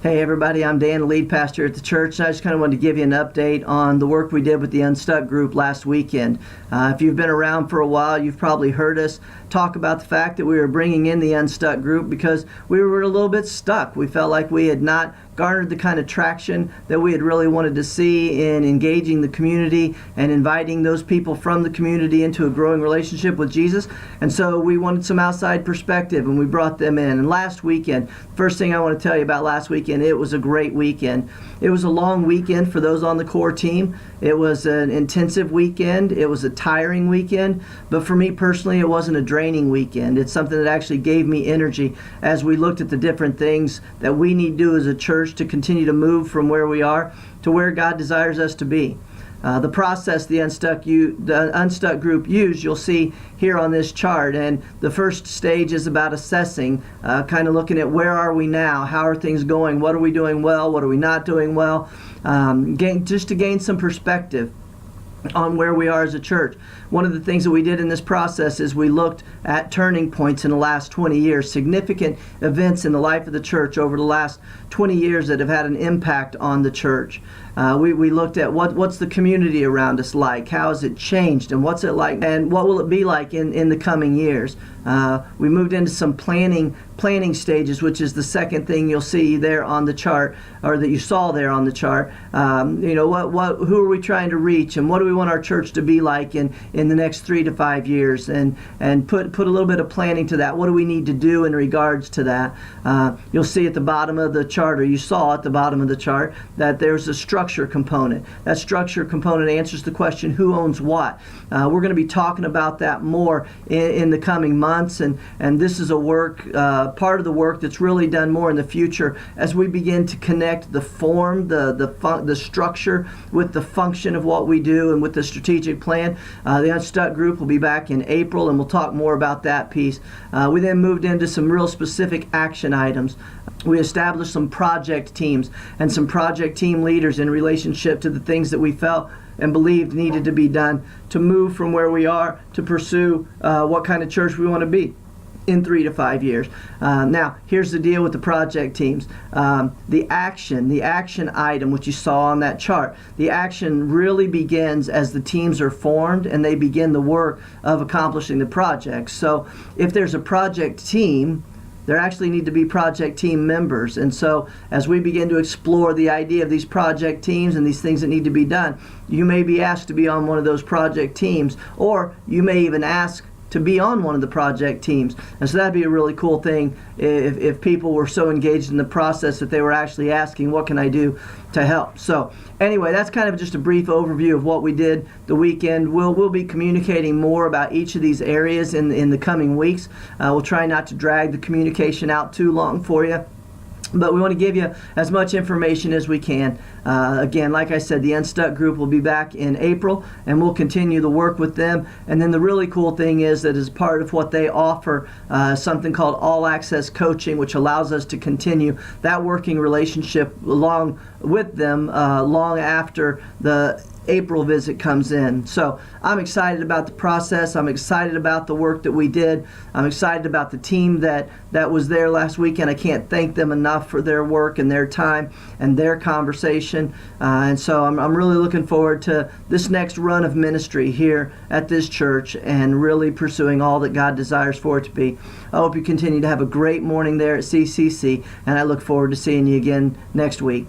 Hey everybody, I'm Dan, the lead pastor at the church, and I just kind of wanted to give you an update on the work we did with the Unstuck Group last weekend. If you've been around for a while, you've probably heard us talk about the fact that we were bringing in the Unstuck Group because we were a little bit stuck. We felt like we had not garnered the kind of traction that we had really wanted to see in engaging the community and inviting those people from the community into a growing relationship with Jesus. And so we wanted some outside perspective, and we brought them in. And last weekend, first thing I want to tell you about last weekend, it was a great weekend. It was a long weekend for those on the core team. It was an intensive weekend. It was a tiring weekend. But for me personally, it wasn't a draining weekend. It's something that actually gave me energy as we looked at the different things that we need to do as a church to continue to move from where we are to where God desires us to be. The process the Unstuck Group used, you'll see here on this chart. And the first stage is about assessing, kind of looking at where are we now, how are things going, what are we doing well, what are we not doing well, just to gain some perspective on where we are as a church. One of the things that we did in this process is we looked at turning points in the last 20 years, significant events in the life of the church over the last 20 years that have had an impact on the church. We looked at what's the community around us like, how has it changed, and what's it like, and what will it be like in the coming years. We moved into some planning stages, which is the second thing you'll see there on the chart, or that you saw there on the chart. Who are we trying to reach, and what do we want our church to be like in the next 3 to 5 years, and put a little bit of planning to that. What do we need to do in regards to that? You'll see at the bottom of the chart, or you saw at the bottom of the chart, that there's a structure component. That structure component answers the question, who owns what? We're going to be talking about that more in the coming months, and this is a work, part of the work that's really done more in the future as we begin to connect the form, the structure with the function of what we do and with the strategic plan. The Unstuck Group will be back in April, and we'll talk more about that piece. We then moved into some real specific action items. We established some project teams and some project team leaders in relationship to the things that we felt and believed needed to be done to move from where we are to pursue what kind of church we want to be in 3 to 5 years. Now, here's the deal with the project teams. The action item, which you saw on that chart, the action really begins as the teams are formed and they begin the work of accomplishing the project. So if there's a project team, there actually need to be project team members. And so as we begin to explore the idea of these project teams and these things that need to be done, you may be asked to be on one of those project teams, or you may even ask to be on one of the project teams. And so that'd be a really cool thing if people were so engaged in the process that they were actually asking, what can I do to help? So anyway, that's kind of just a brief overview of what we did the weekend. We'll be communicating more about each of these areas in the coming weeks. We'll try not to drag the communication out too long for you, but we want to give you as much information as we can. Again, like I said, the Unstuck Group will be back in April, and we'll continue the work with them. And then the really cool thing is that as part of what they offer, something called All Access Coaching, which allows us to continue that working relationship along with them long after the April visit comes in. So I'm excited about the process. I'm excited about the work that we did. I'm excited about the team that was there last weekend. I can't thank them enough for their work and their time and their conversation. And so I'm really looking forward to this next run of ministry here at this church and really pursuing all that God desires for it to be. I hope you continue to have a great morning there at CCC, and I look forward to seeing you again next week.